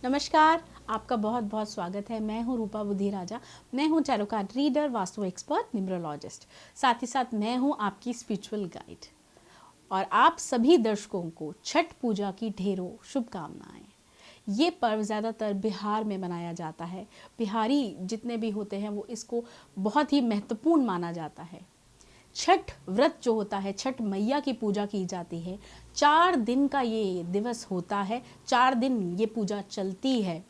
नमस्कार, आपका बहुत बहुत स्वागत है। मैं हूं रूपा बुद्धि राजा। मैं हूं tarot card reader, vastu expert, numerologist. साथ ही साथ मैं हूं आपकी स्पिरिचुअल गाइड। और आप सभी दर्शकों को छठ पूजा की ढेरों शुभकामनाएं। ये पर्व ज़्यादातर बिहार में मनाया जाता है। बिहारी जितने भी होते हैं वो इसको बहुत ही महत्वपूर्ण माना जाता है। छठ व्रत जो होता है, छठ मैया की पूजा की जाती है। 4 दिन का ये दिवस होता है, 4 दिन ये पूजा चलती है।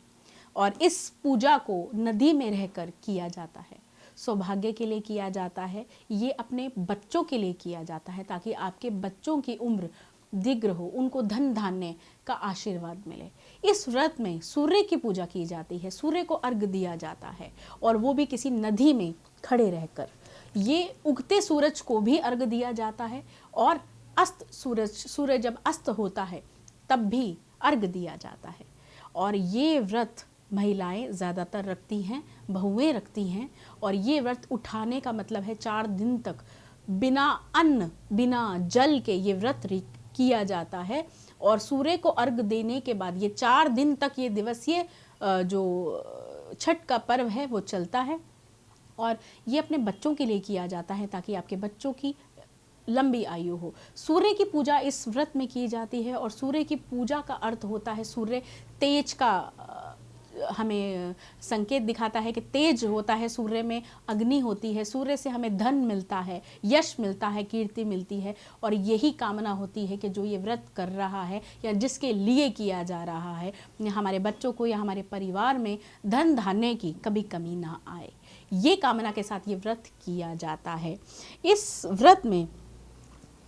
और इस पूजा को नदी में रहकर किया जाता है। सौभाग्य के लिए किया जाता है, ये अपने बच्चों के लिए किया जाता है ताकि आपके बच्चों की उम्र दीर्घ हो, उनको धन धान्य का आशीर्वाद मिले। इस व्रत में सूर्य की पूजा की जाती है, सूर्य को अर्घ दिया जाता है और वो भी किसी नदी में खड़े रहकर। ये उगते सूरज को भी अर्घ दिया जाता है और सूर्य जब अस्त होता है तब भी अर्घ दिया जाता है। और ये व्रत महिलाएं ज़्यादातर रखती हैं, बहुएं रखती हैं। और ये व्रत उठाने का मतलब है 4 दिन तक बिना अन्न बिना जल के ये व्रत किया जाता है। और सूर्य को अर्घ देने के बाद ये 4 दिन तक ये दिवसीय जो छठ का पर्व है वो चलता है। और ये अपने बच्चों के लिए किया जाता है ताकि आपके बच्चों की लंबी आयु हो। सूर्य की पूजा इस व्रत में की जाती है और सूर्य की पूजा का अर्थ होता है, सूर्य तेज का हमें संकेत दिखाता है कि तेज होता है, सूर्य में अग्नि होती है, सूर्य से हमें धन मिलता है, यश मिलता है, कीर्ति मिलती है। और यही कामना होती है कि जो ये व्रत कर रहा है या जिसके लिए किया जा रहा है, हमारे बच्चों को या हमारे परिवार में धन धान्य की कभी कमी ना आए। ये कामना के साथ ये व्रत किया जाता है। इस व्रत में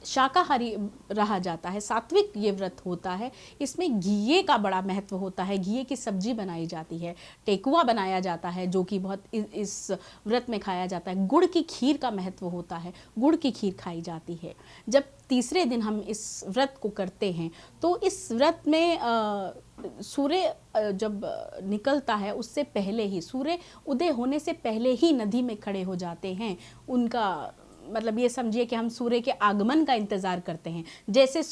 शाकाहारी रहा जाता है, सात्विक ये व्रत होता है। इसमें घिये का बड़ा महत्व होता है। घिये की सब्जी बनाई जाती है, टेकुआ बनाया जाता है जो कि बहुत इस व्रत में खाया जाता है। गुड़ की खीर का महत्व होता है, गुड़ की खीर खाई जाती है। जब तीसरे दिन हम इस व्रत को करते हैं तो इस व्रत में सूर्य जब निकलता है उससे पहले ही, सूर्य उदय होने से पहले ही नदी में खड़े हो जाते हैं। उनका मतलब ये समझिए कि हम सूर्य के आगमन का इंतज़ार करते हैं। जैसे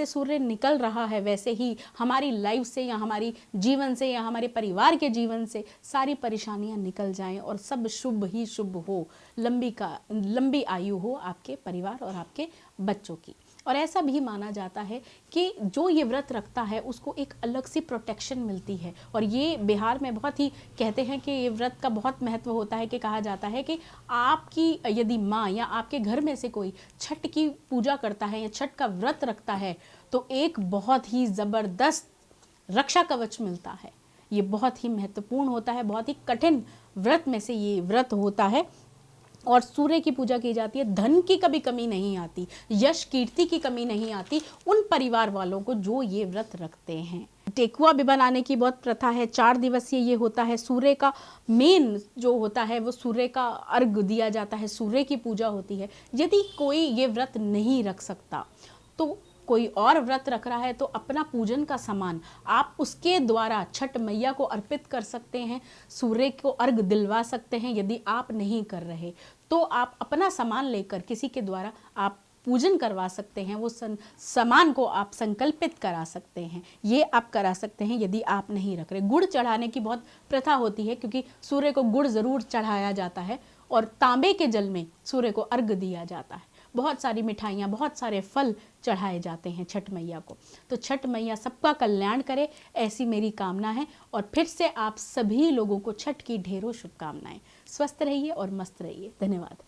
सूर्य निकल रहा है वैसे ही हमारी लाइफ से या हमारी जीवन से या हमारे परिवार के जीवन से सारी परेशानियां निकल जाएं और सब शुभ ही शुभ हो, लंबी आयु हो आपके परिवार और आपके बच्चों की। और ऐसा भी माना जाता है कि जो ये व्रत रखता है उसको एक अलग सी प्रोटेक्शन मिलती है। और ये बिहार में बहुत ही कहते हैं कि ये व्रत का बहुत महत्व होता है कि कहा जाता है कि आपकी यदि माँ या आपके घर में से कोई छठ की पूजा करता है या छठ का व्रत रखता है तो एक बहुत ही ज़बरदस्त रक्षा कवच मिलता है। ये बहुत ही महत्वपूर्ण होता है, बहुत ही कठिन व्रत में से ये व्रत होता है। और सूर्य की पूजा की जाती है। धन की कभी कमी नहीं आती, यश कीर्ति की कमी नहीं आती उन परिवार वालों को जो ये व्रत रखते हैं। टेकुआ भी बनाने की बहुत प्रथा है। 4 दिवसीय ये होता है। सूर्य का मेन जो होता है वो सूर्य का अर्घ दिया जाता है, सूर्य की पूजा होती है। यदि कोई ये व्रत नहीं रख सकता तो कोई और व्रत रख रहा है तो अपना पूजन का सामान आप उसके द्वारा छठ मैया को अर्पित कर सकते हैं, सूर्य को अर्घ दिलवा सकते हैं। यदि आप नहीं कर रहे तो आप अपना सामान लेकर किसी के द्वारा आप पूजन करवा सकते हैं। वो सामान को आप संकल्पित करा सकते हैं, ये आप करा सकते हैं यदि आप नहीं रख रहे। गुड़ चढ़ाने की बहुत प्रथा होती है क्योंकि सूर्य को गुड़ ज़रूर चढ़ाया जाता है और तांबे के जल में सूर्य को अर्घ दिया जाता है। बहुत सारी मिठाइयाँ, बहुत सारे फल चढ़ाए जाते हैं छठ मैया को। तो छठ मैया सबका कल्याण करे, ऐसी मेरी कामना है। और फिर से आप सभी लोगों को छठ की ढेरों शुभकामनाएं। स्वस्थ रहिए और मस्त रहिए। धन्यवाद।